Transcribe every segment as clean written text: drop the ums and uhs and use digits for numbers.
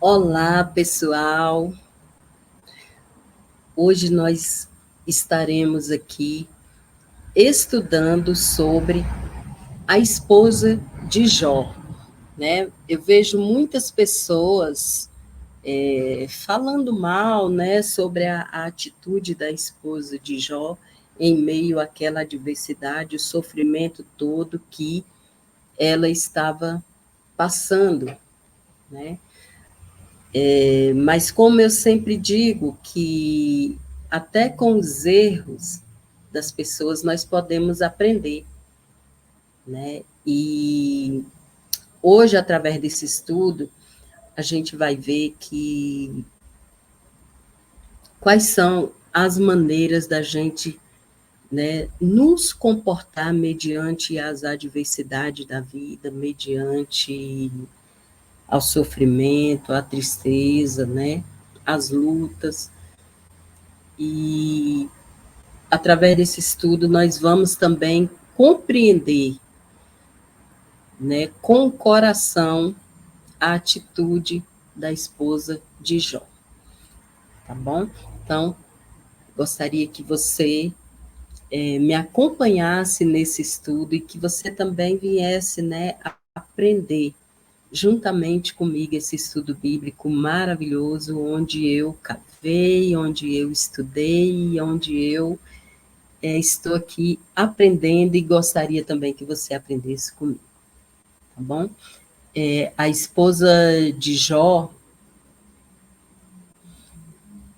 Olá, pessoal. Hoje nós estaremos aqui estudando sobre a esposa de Jó, né? Eu vejo muitas pessoas falando mal, né, sobre a atitude da esposa de Jó em meio àquela adversidade, o sofrimento todo que ela estava passando, né? Mas como eu sempre digo que até com os erros das pessoas nós podemos aprender, né? E hoje, através desse estudo, a gente vai ver que quais são as maneiras da gente, né, nos comportar mediante as adversidades da vida, mediante ao sofrimento, à tristeza, né, as lutas. E através desse estudo, nós vamos também compreender, né, com o coração, a atitude da esposa de Jó, tá bom? Então, gostaria que você me acompanhasse nesse estudo e que você também viesse, né, a aprender juntamente comigo esse estudo bíblico maravilhoso, onde eu cavei, onde eu estudei, onde eu estou aqui aprendendo e gostaria também que você aprendesse comigo, tá bom? A esposa de Jó,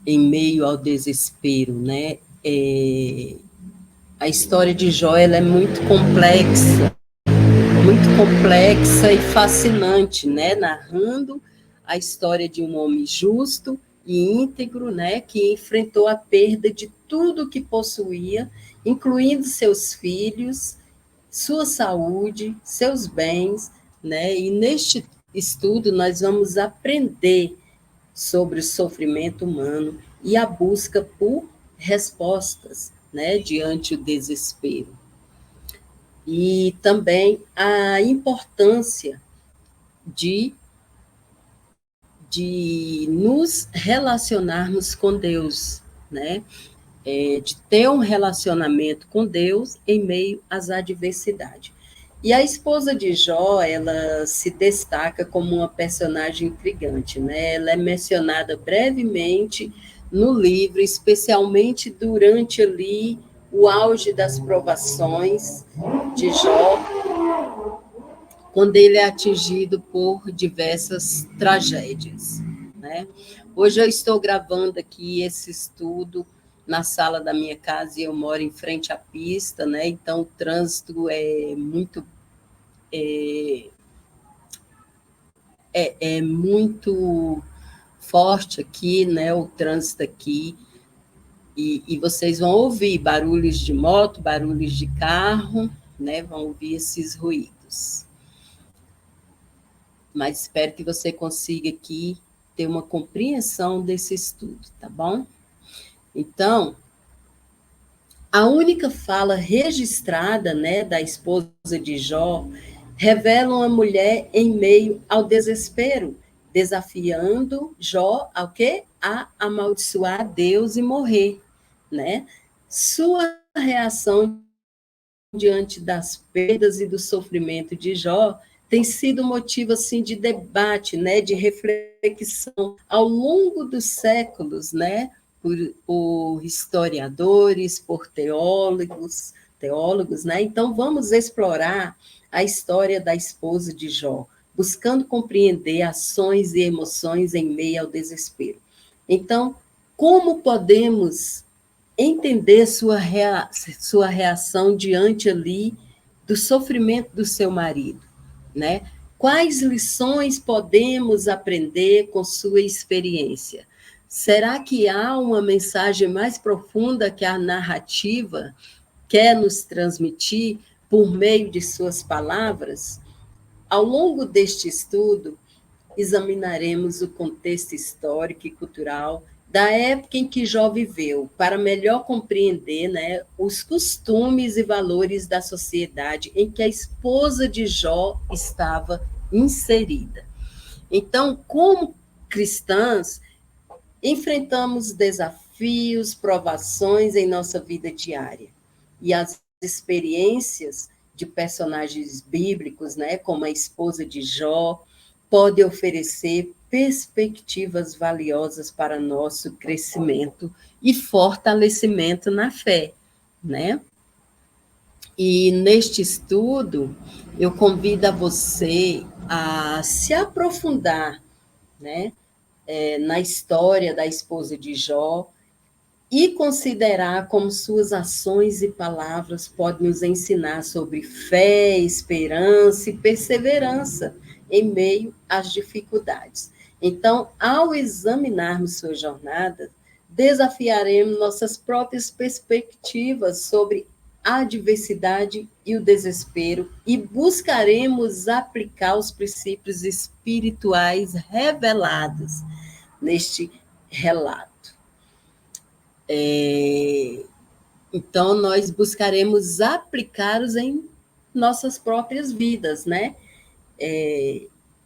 em meio ao desespero, né? A história de Jó ela é muito complexa e fascinante, né? Narrando a história de um homem justo e íntegro, né? Que enfrentou a perda de tudo que possuía, incluindo seus filhos, sua saúde, seus bens, né? E neste estudo nós vamos aprender sobre o sofrimento humano e a busca por respostas, né, diante do desespero. E também a importância de, de nos relacionarmos com Deus, né? De ter um relacionamento com Deus em meio às adversidades. E a esposa de Jó, ela se destaca como uma personagem intrigante, né? Ela é mencionada brevemente no livro, especialmente durante ali o auge das provações de Jó, quando ele é atingido por diversas tragédias, né? Hoje eu estou gravando aqui esse estudo na sala da minha casa e eu moro em frente à pista, né? Então o trânsito é muito forte aqui, né? O trânsito aqui e vocês vão ouvir barulhos de moto, barulhos de carro, né? Vão ouvir esses ruídos. Mas espero que você consiga aqui ter uma compreensão desse estudo, tá bom? Então, a única fala registrada, né, da esposa de Jó revela uma mulher em meio ao desespero, desafiando Jó ao quê? A amaldiçoar Deus e morrer, né? Sua reação diante das perdas e do sofrimento de Jó tem sido motivo assim de debate, né, de reflexão ao longo dos séculos, né, por historiadores, por teólogos, né? Então vamos explorar a história da esposa de Jó, buscando compreender ações e emoções em meio ao desespero. Então, como podemos entender sua reação diante ali do sofrimento do seu marido, né? Quais lições podemos aprender com sua experiência? Será que há uma mensagem mais profunda que a narrativa quer nos transmitir por meio de suas palavras? Ao longo deste estudo, examinaremos o contexto histórico e cultural da época em que Jó viveu, para melhor compreender, né, os costumes e valores da sociedade em que a esposa de Jó estava inserida. Então, como cristãs, enfrentamos desafios, provações em nossa vida diária. E as experiências de personagens bíblicos, né, como a esposa de Jó, podem oferecer perspectivas valiosas para nosso crescimento e fortalecimento na fé, né? E neste estudo, eu convido a você a se aprofundar, né, na história da esposa de Jó e considerar como suas ações e palavras podem nos ensinar sobre fé, esperança e perseverança em meio às dificuldades. Então, ao examinarmos sua jornada, desafiaremos nossas próprias perspectivas sobre a adversidade e o desespero e buscaremos aplicar os princípios espirituais revelados neste relato. Então, nós buscaremos aplicá-los em nossas próprias vidas, né?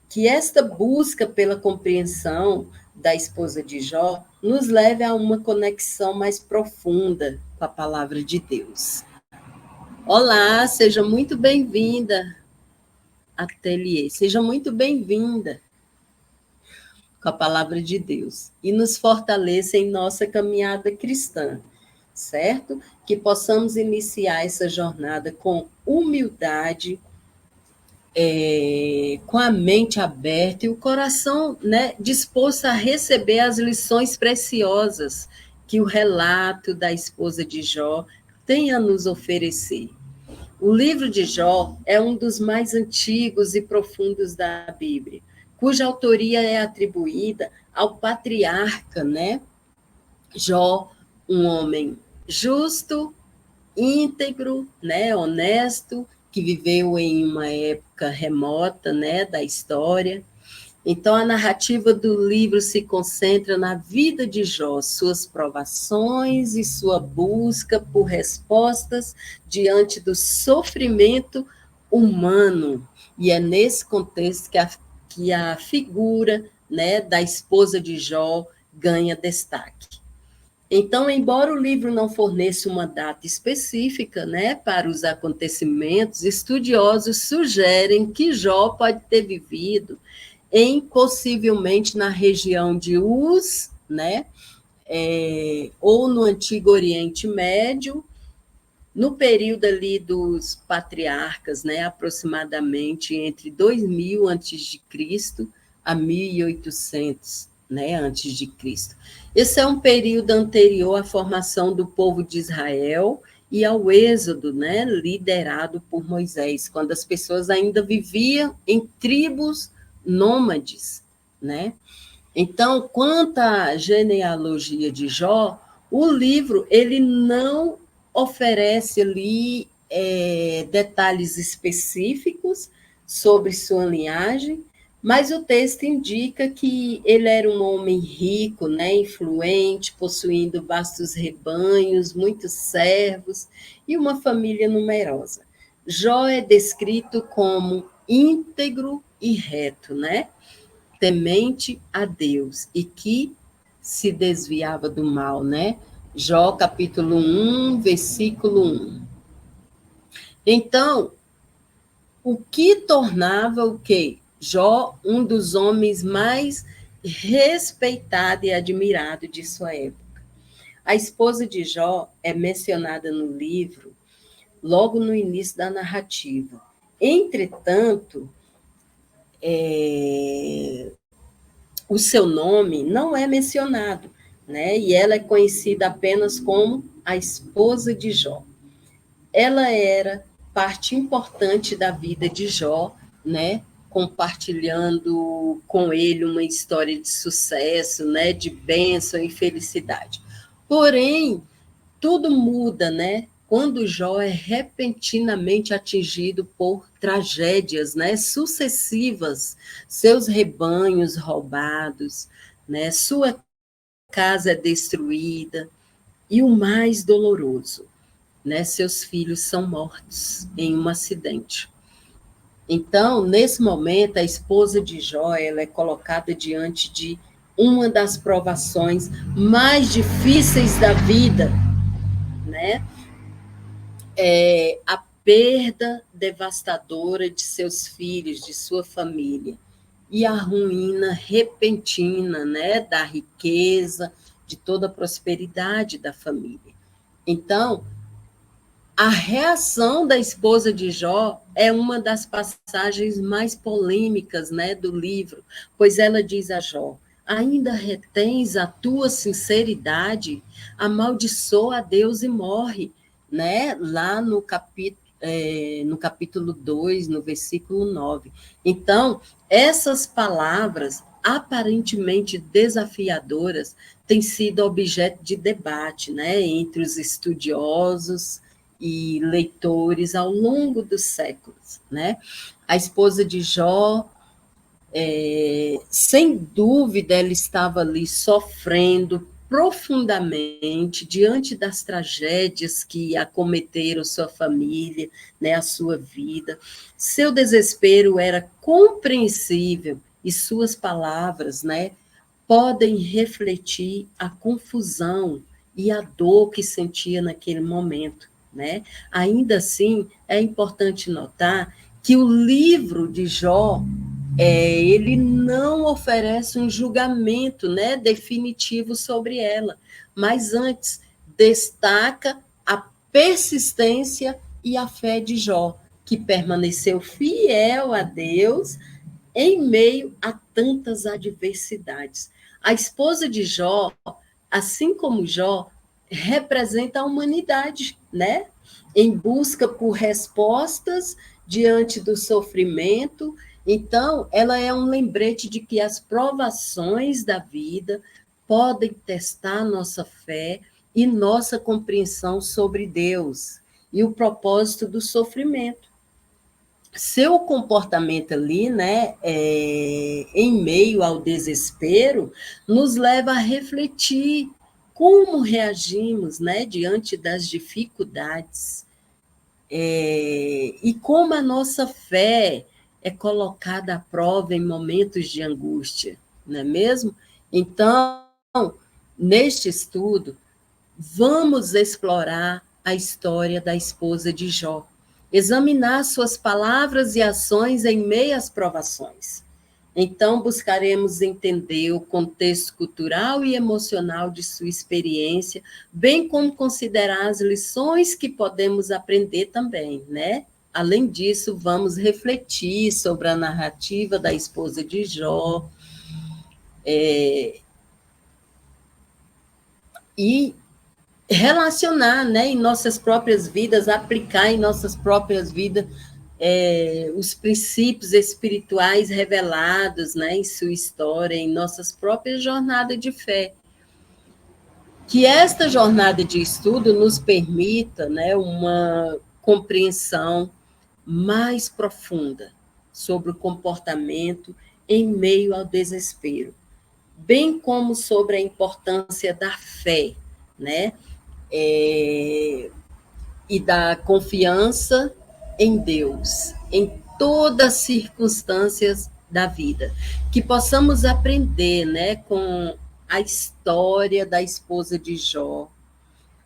Que esta busca pela compreensão da esposa de Jó nos leve a uma conexão mais profunda com a palavra de Deus. Olá, seja muito bem-vinda, Ateliê, seja muito bem-vinda com a palavra de Deus e nos fortaleça em nossa caminhada cristã, certo? Que possamos iniciar essa jornada com humildade, com a mente aberta e o coração, né, disposto a receber as lições preciosas que o relato da esposa de Jó tem a nos oferecer. O livro de Jó é um dos mais antigos e profundos da Bíblia, cuja autoria é atribuída ao patriarca, né? Jó, um homem justo, íntegro, né, honesto, que viveu em uma época remota, né, da história. Então, a narrativa do livro se concentra na vida de Jó, suas provações e sua busca por respostas diante do sofrimento humano. E é nesse contexto que a figura, né, da esposa de Jó ganha destaque. Então, embora o livro não forneça uma data específica, né, para os acontecimentos, estudiosos sugerem que Jó pode ter vivido possivelmente na região de Uz, né, ou no Antigo Oriente Médio, no período ali dos patriarcas, né, aproximadamente entre 2000 a.C. a 1800, né, antes de Cristo. Esse é um período anterior à formação do povo de Israel e ao êxodo, né, liderado por Moisés, quando as pessoas ainda viviam em tribos nômades, né? Então, quanto à genealogia de Jó, o livro ele não oferece ali detalhes específicos sobre sua linhagem, mas o texto indica que ele era um homem rico, né, influente, possuindo vastos rebanhos, muitos servos e uma família numerosa. Jó é descrito como íntegro e reto, né? Temente a Deus e que se desviava do mal, né? Jó, capítulo 1, versículo 1. Então, o que tornava o quê? Jó, um dos homens mais respeitado e admirado de sua época. A esposa de Jó é mencionada no livro logo no início da narrativa. Entretanto, o seu nome não é mencionado, né? E ela é conhecida apenas como a esposa de Jó. Ela era parte importante da vida de Jó, né? Compartilhando com ele uma história de sucesso, né? De bênção e felicidade. Porém, tudo muda, né? Quando Jó é repentinamente atingido por tragédias, né, sucessivas, seus rebanhos roubados, né, sua casa é destruída, e o mais doloroso, né, seus filhos são mortos em um acidente. Então, nesse momento, a esposa de Jó ela é colocada diante de uma das provações mais difíceis da vida, né? É a perda devastadora de seus filhos, de sua família, e a ruína repentina, né, da riqueza, de toda a prosperidade da família. Então, a reação da esposa de Jó é uma das passagens mais polêmicas, né, do livro, pois ela diz a Jó: ainda retens a tua sinceridade? Amaldiçoa a Deus e morre, né? Lá no capítulo 2, no versículo 9. Então, essas palavras aparentemente desafiadoras têm sido objeto de debate, né, entre os estudiosos e leitores ao longo dos séculos, né? A esposa de Jó, sem dúvida, ela estava ali sofrendo profundamente diante das tragédias que acometeram sua família, né, a sua vida. Seu desespero era compreensível e suas palavras, né, podem refletir a confusão e a dor que sentia naquele momento, né? Ainda assim, é importante notar que o livro de Jó, ele não oferece um julgamento, né, definitivo sobre ela, mas antes destaca a persistência e a fé de Jó, que permaneceu fiel a Deus em meio a tantas adversidades. A esposa de Jó, assim como Jó, representa a humanidade, né? Em busca por respostas diante do sofrimento. Então, ela é um lembrete de que as provações da vida podem testar nossa fé e nossa compreensão sobre Deus e o propósito do sofrimento. Seu comportamento ali, né, em meio ao desespero, nos leva a refletir como reagimos, né, diante das dificuldades, e como a nossa fé é colocada à prova em momentos de angústia, não é mesmo? Então, neste estudo, vamos explorar a história da esposa de Jó, examinar suas palavras e ações em meio às provações. Então, buscaremos entender o contexto cultural e emocional de sua experiência, bem como considerar as lições que podemos aprender também, né? Além disso, vamos refletir sobre a narrativa da esposa de Jó, e relacionar, né, em nossas próprias vidas, aplicar em nossas próprias vidas os princípios espirituais revelados, né, em sua história, em nossas próprias jornadas de fé. Que esta jornada de estudo nos permita, né, uma compreensão mais profunda sobre o comportamento em meio ao desespero, bem como sobre a importância da fé, né? E da confiança em Deus, em todas as circunstâncias da vida. Que possamos aprender, né, com a história da esposa de Jó,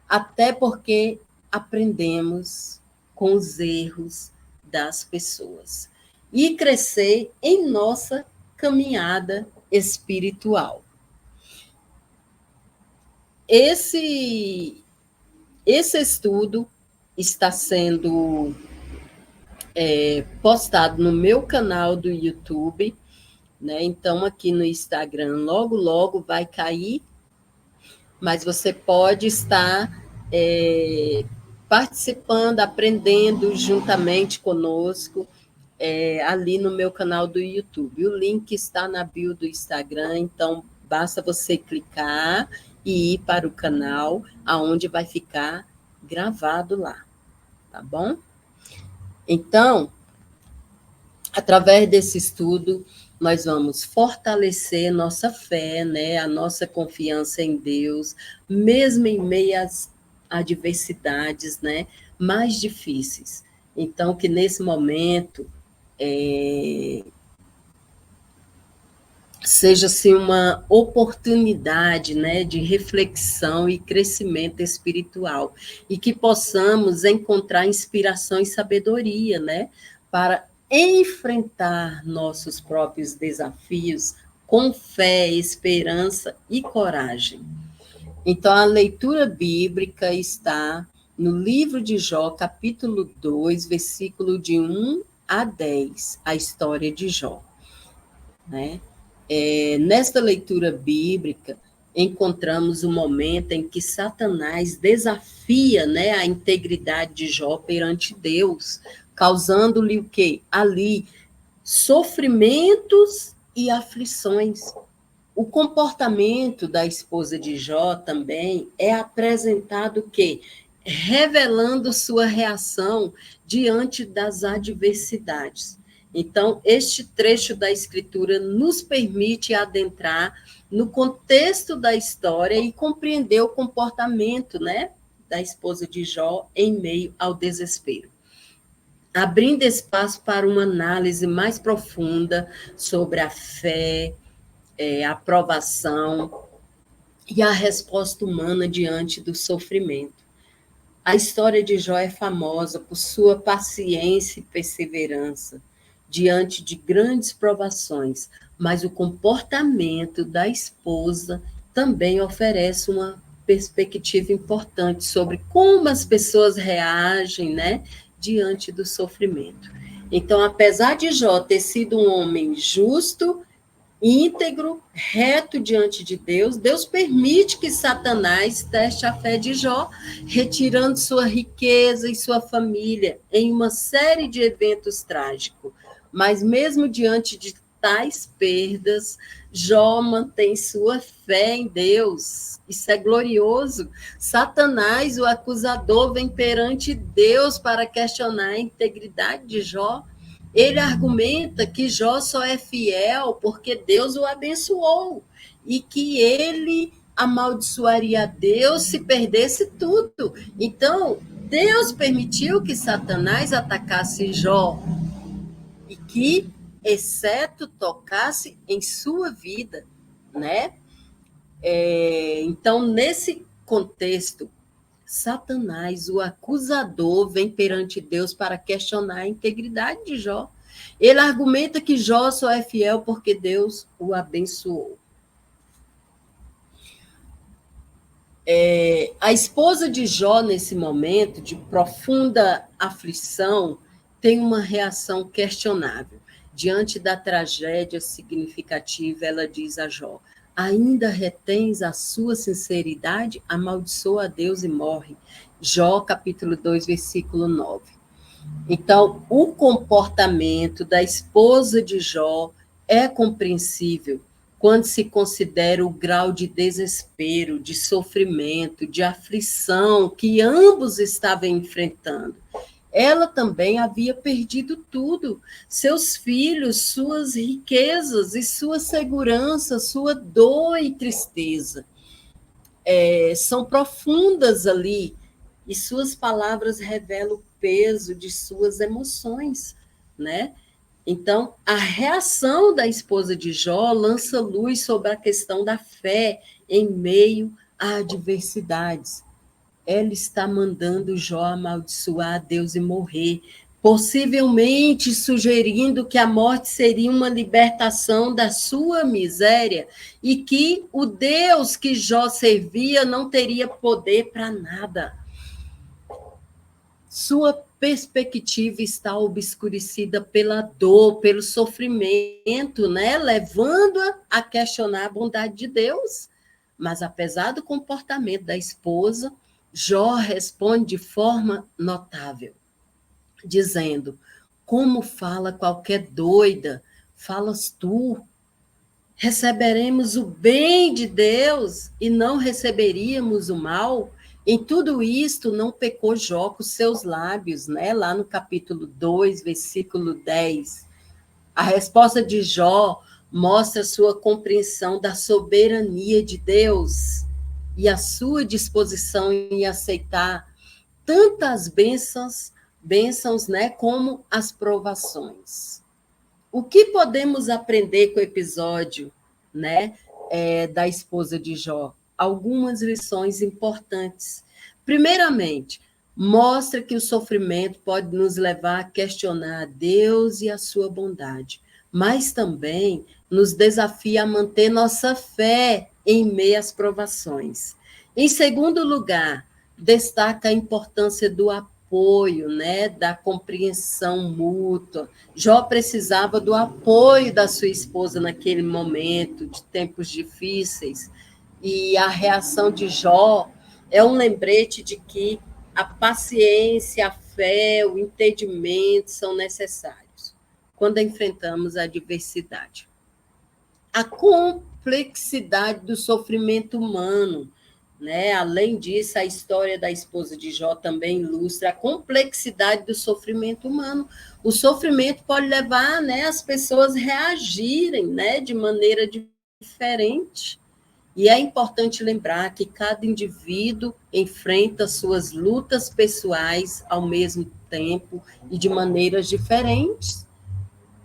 até porque aprendemos com os erros das pessoas e crescer em nossa caminhada espiritual. Esse estudo está sendo postado no meu canal do YouTube, né? Então, aqui no Instagram, logo, logo vai cair, mas você pode estar participando, aprendendo juntamente conosco, ali no meu canal do YouTube. O link está na bio do Instagram, então basta você clicar e ir para o canal, aonde vai ficar gravado lá, tá bom? Então, através desse estudo, nós vamos fortalecer nossa fé, né, a nossa confiança em Deus, mesmo em meio às adversidades, né, mais difíceis. Então, que nesse momento seja assim, uma oportunidade, né, de reflexão e crescimento espiritual, e que possamos encontrar inspiração e sabedoria, né, para enfrentar nossos próprios desafios com fé, esperança e coragem. Então, a leitura bíblica está no livro de Jó, capítulo 2, versículo de 1 a 10, a história de Jó, né? Nesta leitura bíblica, encontramos o momento em que Satanás desafia, né, a integridade de Jó perante Deus, causando-lhe o quê? Ali, sofrimentos e aflições. O comportamento da esposa de Jó também é apresentado o quê? Revelando sua reação diante das adversidades. Então, este trecho da Escritura nos permite adentrar no contexto da história e compreender o comportamento, né, da esposa de Jó em meio ao desespero, abrindo espaço para uma análise mais profunda sobre a fé, a aprovação e a resposta humana diante do sofrimento. A história de Jó é famosa por sua paciência e perseverança diante de grandes provações, mas o comportamento da esposa também oferece uma perspectiva importante sobre como as pessoas reagem, né, diante do sofrimento. Então, apesar de Jó ter sido um homem justo, íntegro, reto diante de Deus, Deus permite que Satanás teste a fé de Jó, retirando sua riqueza e sua família em uma série de eventos trágicos. Mas mesmo diante de tais perdas, Jó mantém sua fé em Deus. Isso é glorioso. Satanás, o acusador, vem perante Deus para questionar a integridade de Jó. Ele argumenta que Jó só é fiel porque Deus o abençoou e que ele amaldiçoaria Deus se perdesse tudo. Então, Deus permitiu que Satanás atacasse Jó e que, exceto, tocasse em sua vida, né? Então, nesse contexto, Satanás, o acusador, vem perante Deus para questionar a integridade de Jó. Ele argumenta que Jó só é fiel porque Deus o abençoou. A esposa de Jó, nesse momento de profunda aflição, tem uma reação questionável. Diante da tragédia significativa, ela diz a Jó: ainda retens a sua sinceridade? Amaldiçoa a Deus e morre. Jó, capítulo 2, versículo 9. Então, o comportamento da esposa de Jó é compreensível quando se considera o grau de desespero, de sofrimento, de aflição que ambos estavam enfrentando. Ela também havia perdido tudo: seus filhos, suas riquezas e sua segurança, sua dor e tristeza. São profundas ali, e suas palavras revelam o peso de suas emoções, né? Então, a reação da esposa de Jó lança luz sobre a questão da fé em meio a adversidades. Ela está mandando Jó amaldiçoar a Deus e morrer, possivelmente sugerindo que a morte seria uma libertação da sua miséria e que o Deus que Jó servia não teria poder para nada. Sua perspectiva está obscurecida pela dor, pelo sofrimento, né? Levando-a a questionar a bondade de Deus. Mas, apesar do comportamento da esposa, Jó responde de forma notável, dizendo: como fala qualquer doida, falas tu. Receberemos o bem de Deus e não receberíamos o mal? Em tudo isto, não pecou Jó com seus lábios, né? Lá no capítulo 2, versículo 10. A resposta de Jó mostra sua compreensão da soberania de Deus e a sua disposição em aceitar tantas bênçãos, né, como as provações. O que podemos aprender com o episódio né, da esposa de Jó? Algumas lições importantes. Primeiramente, mostra que o sofrimento pode nos levar a questionar a Deus e a sua bondade, mas também nos desafia a manter nossa fé em meio às provações. Em segundo lugar, destaca a importância do apoio, né, da compreensão mútua. Jó precisava do apoio da sua esposa naquele momento de tempos difíceis, e a reação de Jó é um lembrete de que a paciência, a fé, o entendimento são necessários quando enfrentamos a adversidade. A complexidade do sofrimento humano, né? Além disso, a história da esposa de Jó também ilustra a complexidade do sofrimento humano. O sofrimento pode levar, né, as pessoas a reagirem, né, de maneira diferente. E é importante lembrar que cada indivíduo enfrenta suas lutas pessoais ao mesmo tempo e de maneiras diferentes.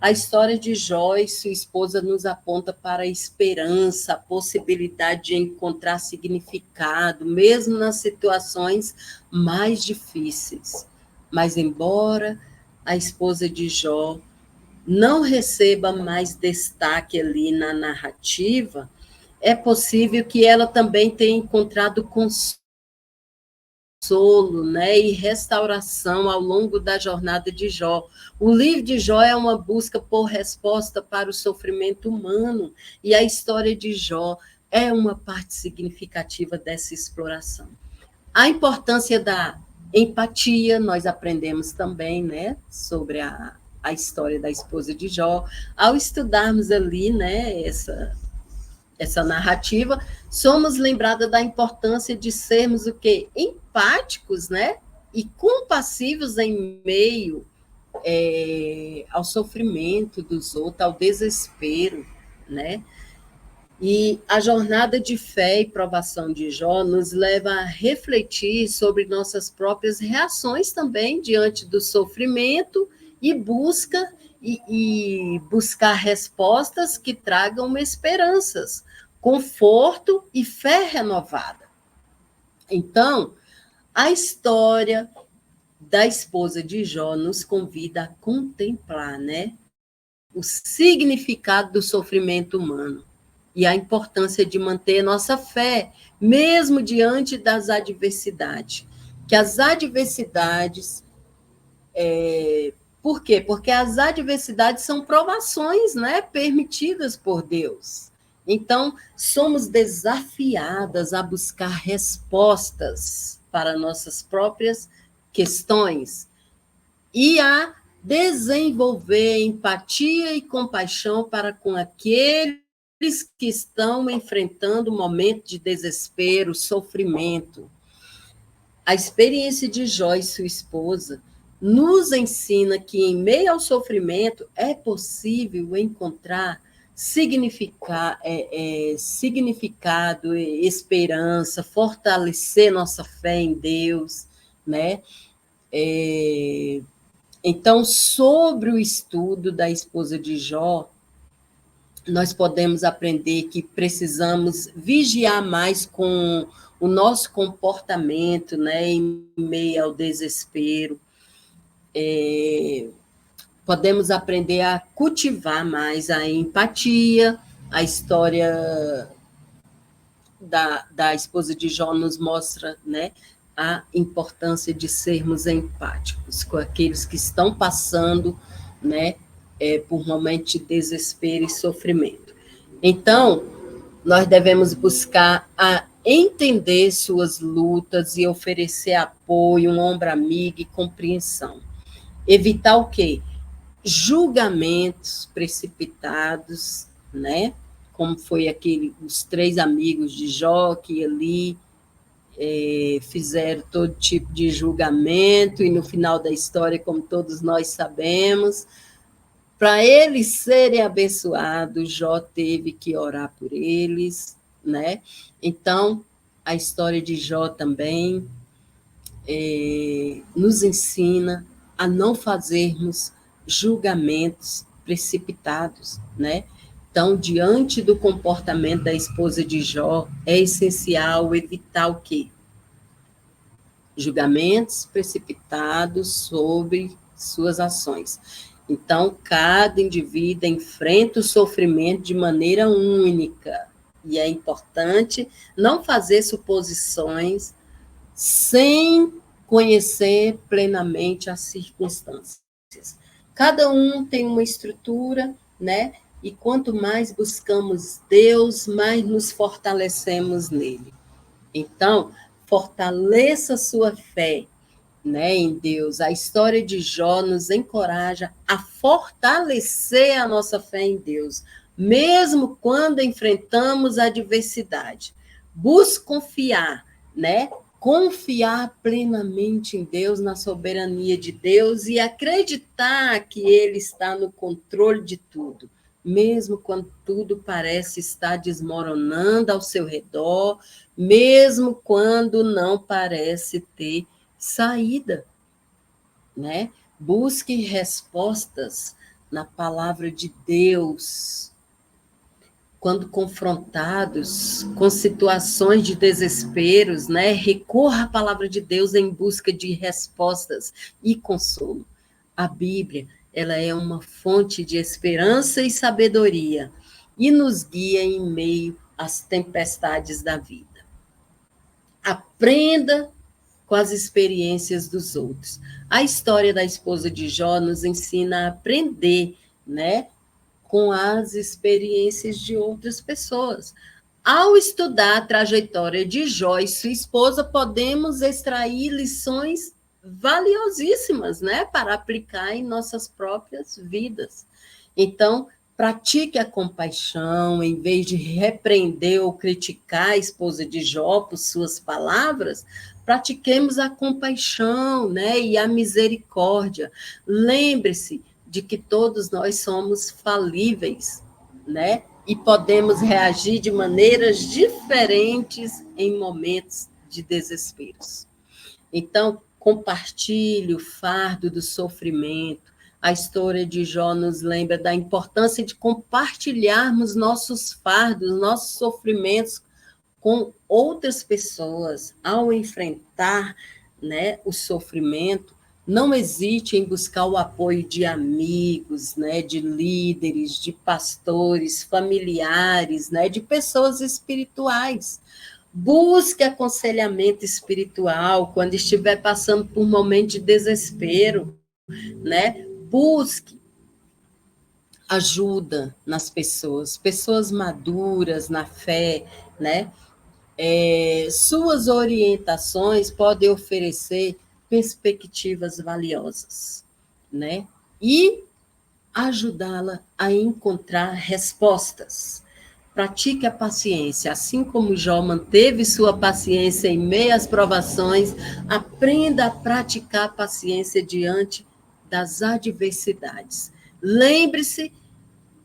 A história de Jó e sua esposa nos aponta para a esperança, a possibilidade de encontrar significado, mesmo nas situações mais difíceis. Mas, embora a esposa de Jó não receba mais destaque ali na narrativa, é possível que ela também tenha encontrado consolo, né, e restauração ao longo da jornada de Jó. O livro de Jó é uma busca por resposta para o sofrimento humano, e a história de Jó é uma parte significativa dessa exploração. A importância da empatia, nós aprendemos também, né, sobre a história da esposa de Jó, ao estudarmos ali, né, essa narrativa, somos lembradas da importância de sermos o quê? Empáticos, né? E compassivos em meio ao sofrimento dos outros, ao desespero, né? E a jornada de fé e provação de Jó nos leva a refletir sobre nossas próprias reações também diante do sofrimento e buscar respostas que tragam esperanças, conforto e fé renovada. Então, a história da esposa de Jó nos convida a contemplar, né, o significado do sofrimento humano e a importância de manter nossa fé, mesmo diante das adversidades. Que as adversidades. Por quê? Porque as adversidades são provações, né, permitidas por Deus. Então, somos desafiadas a buscar respostas para nossas próprias questões e a desenvolver empatia e compaixão para com aqueles que estão enfrentando um momento de desespero, sofrimento. A experiência de Jó e sua esposa nos ensina que, em meio ao sofrimento, é possível encontrar significado, esperança, fortalecer nossa fé em Deus, né? Então, sobre o estudo da esposa de Jó, nós podemos aprender que precisamos vigiar mais com o nosso comportamento, né, em meio ao desespero. Podemos aprender a cultivar mais a empatia. A história da esposa de Jó nos mostra, né, a importância de sermos empáticos com aqueles que estão passando, né, por momentos de desespero e sofrimento. Então, nós devemos buscar a entender suas lutas e oferecer apoio, um ombro amigo e compreensão. Evitar o quê? Julgamentos precipitados, né? Como foi os 3 amigos de Jó que ali fizeram todo tipo de julgamento, e no final da história, como todos nós sabemos, para eles serem abençoados, Jó teve que orar por eles, né? Então, a história de Jó também nos ensina a não fazermos julgamentos precipitados, né? Então, diante do comportamento da esposa de Jó, é essencial evitar o quê? Julgamentos precipitados sobre suas ações. Então, cada indivíduo enfrenta o sofrimento de maneira única. E é importante não fazer suposições sem conhecer plenamente as circunstâncias. Cada um tem uma estrutura, né? E quanto mais buscamos Deus, mais nos fortalecemos nele. Então, fortaleça sua fé, né, em Deus. A história de Jó nos encoraja a fortalecer a nossa fé em Deus, mesmo quando enfrentamos a adversidade. Busque confiar, né? Confiar plenamente em Deus, na soberania de Deus e acreditar que Ele está no controle de tudo, mesmo quando tudo parece estar desmoronando ao seu redor, mesmo quando não parece ter saída, né? Busque respostas na palavra de Deus. Quando confrontados com situações de desesperos, né? Recorra à palavra de Deus em busca de respostas e consolo. A Bíblia, ela é uma fonte de esperança e sabedoria e nos guia em meio às tempestades da vida. Aprenda com as experiências dos outros. A história da esposa de Jó nos ensina a aprender, né, com as experiências de outras pessoas. Ao estudar a trajetória de Jó e sua esposa, podemos extrair lições valiosíssimas, né, para aplicar em nossas próprias vidas. Então, pratique a compaixão, em vez de repreender ou criticar a esposa de Jó por suas palavras, pratiquemos a compaixão, né, e a misericórdia. Lembre-se de que todos nós somos falíveis, né? E podemos reagir de maneiras diferentes em momentos de desesperos. Então, compartilhe o fardo do sofrimento. A história de Jó nos lembra da importância de compartilharmos nossos fardos, nossos sofrimentos com outras pessoas. Ao enfrentar, né, o sofrimento, não hesite em buscar o apoio de amigos, né, de líderes, de pastores, familiares, né, de pessoas espirituais. Busque aconselhamento espiritual quando estiver passando por um momento de desespero, né? Busque ajuda nas pessoas, pessoas maduras na fé, né? Suas orientações podem oferecer perspectivas valiosas, né? E ajudá-la a encontrar respostas. Pratique a paciência, assim como Jó manteve sua paciência em meio às provações, aprenda a praticar a paciência diante das adversidades. Lembre-se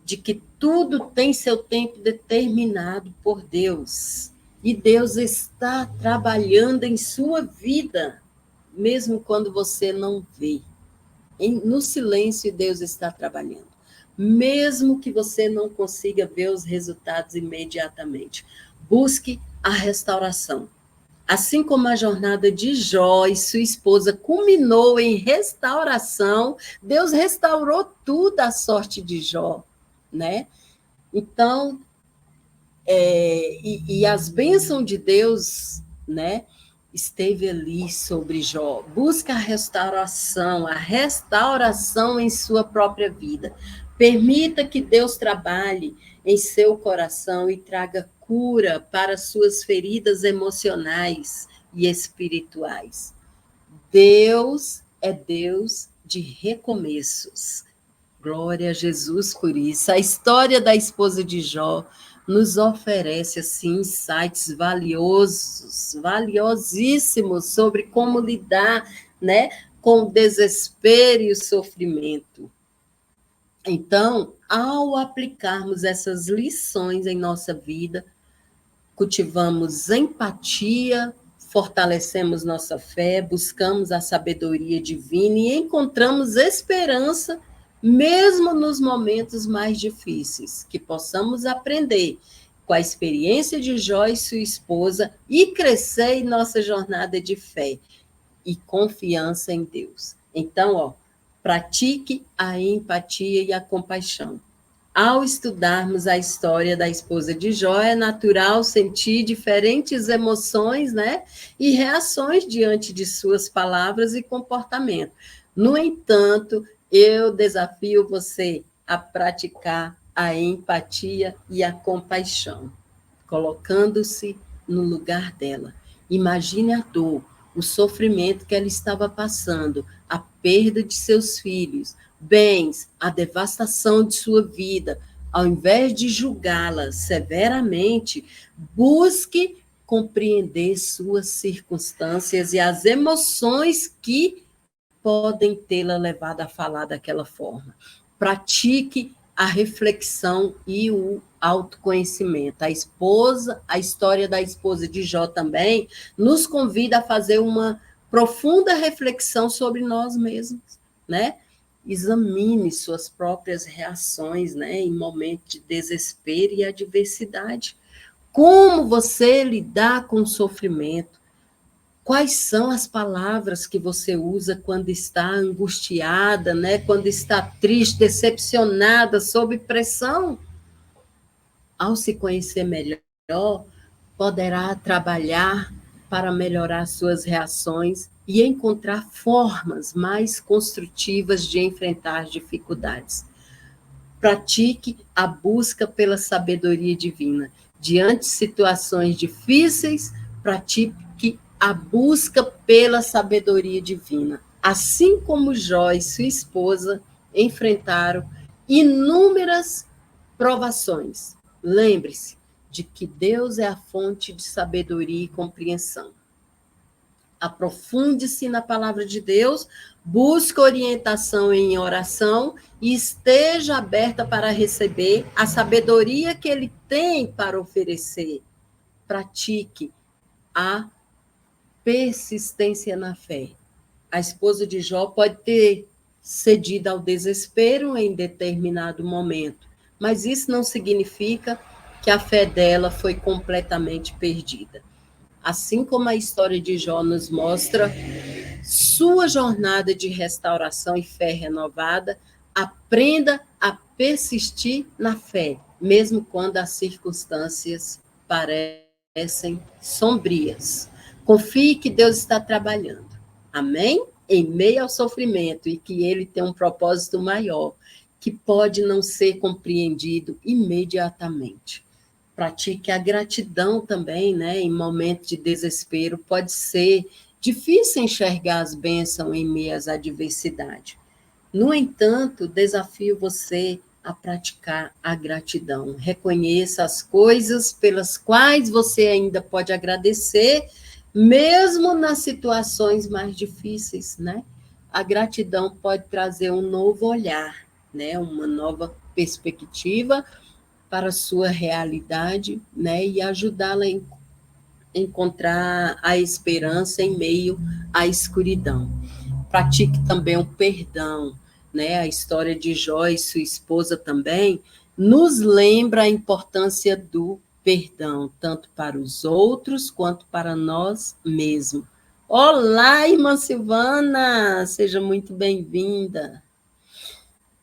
de que tudo tem seu tempo determinado por Deus. E Deus está trabalhando em sua vida, mesmo quando você não vê. No silêncio, Deus está trabalhando. Mesmo que você não consiga ver os resultados imediatamente. Busque a restauração. Assim como a jornada de Jó e sua esposa culminou em restauração, Deus restaurou tudo a sorte de Jó, né? Então, e as bênçãos de Deus, né, esteve ali sobre Jó. Busca a restauração em sua própria vida. Permita que Deus trabalhe em seu coração e traga cura para suas feridas emocionais e espirituais. Deus é Deus de recomeços. Glória a Jesus por isso. A história da esposa de Jó nos oferece assim insights valiosos, valiosíssimos sobre como lidar, né, com o desespero e o sofrimento. Então, ao aplicarmos essas lições em nossa vida, cultivamos empatia, fortalecemos nossa fé, buscamos a sabedoria divina e encontramos esperança mesmo nos momentos mais difíceis, que possamos aprender com a experiência de Jó e sua esposa e crescer em nossa jornada de fé e confiança em Deus. Então, pratique a empatia e a compaixão. Ao estudarmos a história da esposa de Jó, é natural sentir diferentes emoções, né, e reações diante de suas palavras e comportamento. No entanto, eu desafio você a praticar a empatia e a compaixão, colocando-se no lugar dela. Imagine a dor, o sofrimento que ela estava passando, a perda de seus filhos, bens, a devastação de sua vida. Ao invés de julgá-la severamente, busque compreender suas circunstâncias e as emoções que podem tê-la levado a falar daquela forma. Pratique a reflexão e o autoconhecimento. A história da esposa de Jó também nos convida a fazer uma profunda reflexão sobre nós mesmos, né? Examine suas próprias reações, né, em momentos de desespero e adversidade. Como você lidar com o sofrimento? Quais são as palavras que você usa quando está angustiada, né? Quando está triste, decepcionada, sob pressão? Ao se conhecer melhor, poderá trabalhar para melhorar suas reações e encontrar formas mais construtivas de enfrentar as dificuldades. Pratique a busca pela sabedoria divina. Diante de situações difíceis, pratique a busca pela sabedoria divina. Assim como Jó e sua esposa enfrentaram inúmeras provações. Lembre-se de que Deus é a fonte de sabedoria e compreensão. Aprofunde-se na palavra de Deus, busque orientação em oração e esteja aberta para receber a sabedoria que Ele tem para oferecer. Pratique a persistência na fé. A esposa de Jó pode ter cedido ao desespero em determinado momento, mas isso não significa que a fé dela foi completamente perdida. Assim como a história de Jó nos mostra sua jornada de restauração e fé renovada, aprenda a persistir na fé, mesmo quando as circunstâncias parecem sombrias. Confie que Deus está trabalhando. Amém? Em meio ao sofrimento e que Ele tem um propósito maior, que pode não ser compreendido imediatamente. Pratique a gratidão também, né? Em momentos de desespero, pode ser difícil enxergar as bênçãos em meio às adversidades. No entanto, desafio você a praticar a gratidão. Reconheça as coisas pelas quais você ainda pode agradecer, mesmo nas situações mais difíceis, né? A gratidão pode trazer um novo olhar, né? Uma nova perspectiva para a sua realidade, né, e ajudá-la a encontrar a esperança em meio à escuridão. Pratique também o perdão, né? A história de Jó e sua esposa também nos lembra a importância do perdão, tanto para os outros quanto para nós mesmos. Olá, irmã Silvana, seja muito bem-vinda.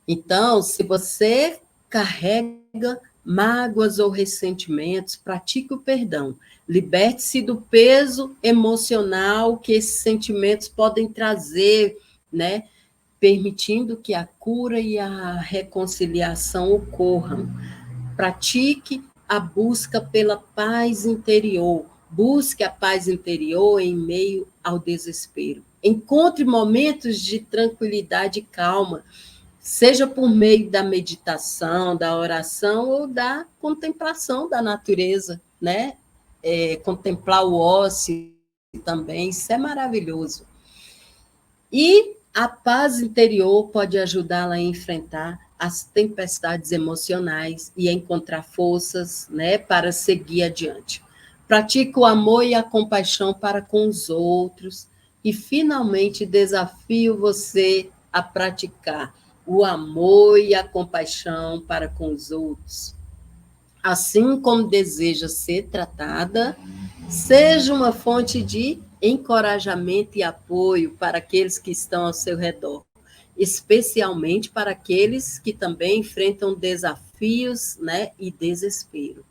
Então, se você carrega mágoas ou ressentimentos, pratique o perdão. Liberte-se do peso emocional que esses sentimentos podem trazer, né? Permitindo que a cura e a reconciliação ocorram. Pratique a busca pela paz interior. Busque a paz interior em meio ao desespero. Encontre momentos de tranquilidade e calma, seja por meio da meditação, da oração ou da contemplação da natureza, né? Contemplar o ócio também, isso é maravilhoso. E a paz interior pode ajudá-la a enfrentar as tempestades emocionais e a encontrar forças, né, para seguir adiante. Pratique o amor e a compaixão para com os outros e, finalmente, desafio você a praticar o amor e a compaixão para com os outros. Assim como deseja ser tratada, seja uma fonte de encorajamento e apoio para aqueles que estão ao seu redor, especialmente para aqueles que também enfrentam desafios, né, e desespero.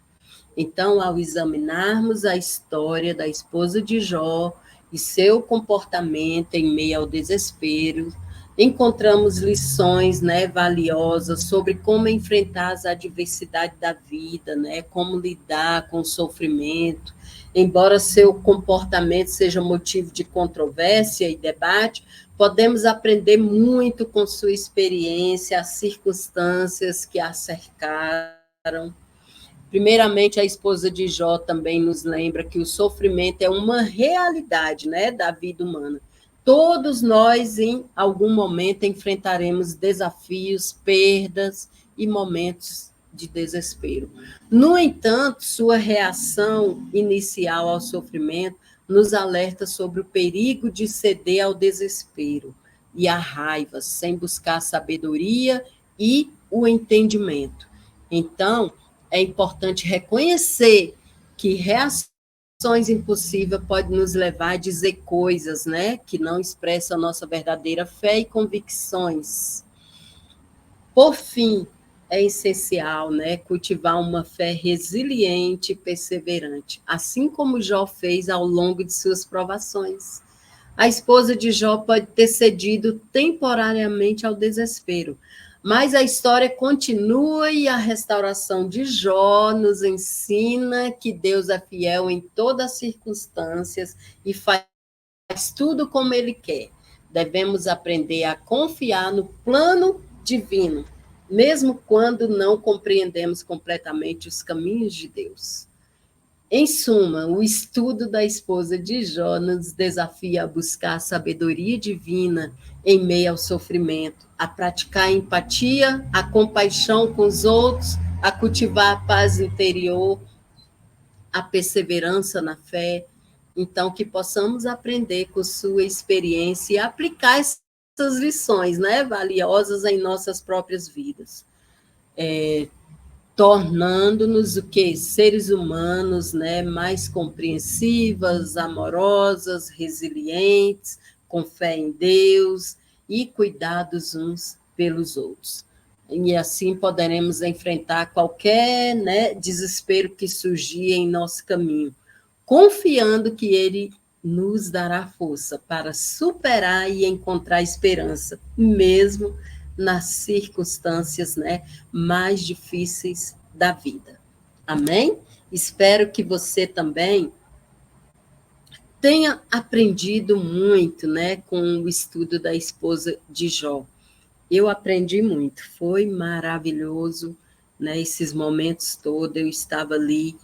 Então, ao examinarmos a história da esposa de Jó e seu comportamento em meio ao desespero, encontramos lições, né, valiosas sobre como enfrentar as adversidades da vida, né, como lidar com o sofrimento. Embora seu comportamento seja motivo de controvérsia e debate, podemos aprender muito com sua experiência, as circunstâncias que a cercaram. Primeiramente, a esposa de Jó também nos lembra que o sofrimento é uma realidade, né, da vida humana. Todos nós, em algum momento, enfrentaremos desafios, perdas e momentos de desespero. No entanto, sua reação inicial ao sofrimento nos alerta sobre o perigo de ceder ao desespero e à raiva, sem buscar a sabedoria e o entendimento. Então, é importante reconhecer que reações impossíveis podem nos levar a dizer coisas, né, que não expressam a nossa verdadeira fé e convicções. Por fim, é essencial, né, cultivar uma fé resiliente e perseverante, assim como Jó fez ao longo de suas provações. A esposa de Jó pode ter cedido temporariamente ao desespero, mas a história continua e a restauração de Jó nos ensina que Deus é fiel em todas as circunstâncias e faz tudo como Ele quer. Devemos aprender a confiar no plano divino, mesmo quando não compreendemos completamente os caminhos de Deus. Em suma, o estudo da esposa de Jó nos desafia a buscar a sabedoria divina em meio ao sofrimento, a praticar a empatia, a compaixão com os outros, a cultivar a paz interior, a perseverança na fé. Então, que possamos aprender com sua experiência e aplicar essas lições, né, valiosas em nossas próprias vidas. Tornando-nos o quê? Seres humanos, né, mais compreensivas, amorosas, resilientes, com fé em Deus e cuidados uns pelos outros. E assim poderemos enfrentar qualquer, né, desespero que surgir em nosso caminho, confiando que Ele nos dará força para superar e encontrar esperança, mesmo nas circunstâncias, né, mais difíceis da vida. Amém? Espero que você também tenha aprendido muito, né, com o estudo da esposa de Jó. Eu aprendi muito, foi maravilhoso, né, esses momentos todos, eu estava ali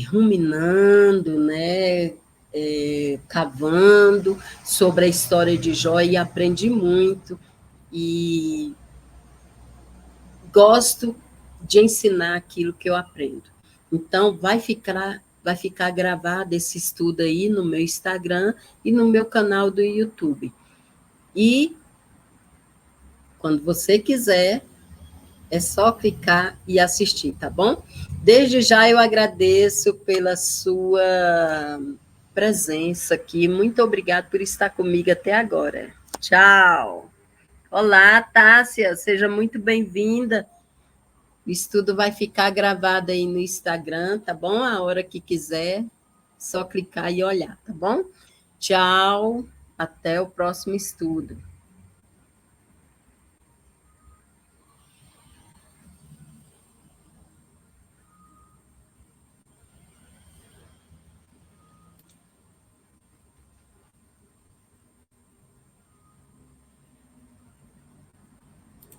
ruminando, né, cavando sobre a história de Jó e aprendi muito, e gosto de ensinar aquilo que eu aprendo. Então, vai ficar gravado esse estudo aí no meu Instagram e no meu canal do YouTube. E, quando você quiser, é só clicar e assistir, tá bom? Desde já eu agradeço pela sua presença aqui. Muito obrigada por estar comigo até agora. Tchau. Olá, Tássia, seja muito bem-vinda. O estudo vai ficar gravado aí no Instagram, tá bom? A hora que quiser, só clicar e olhar, tá bom? Tchau, até o próximo estudo.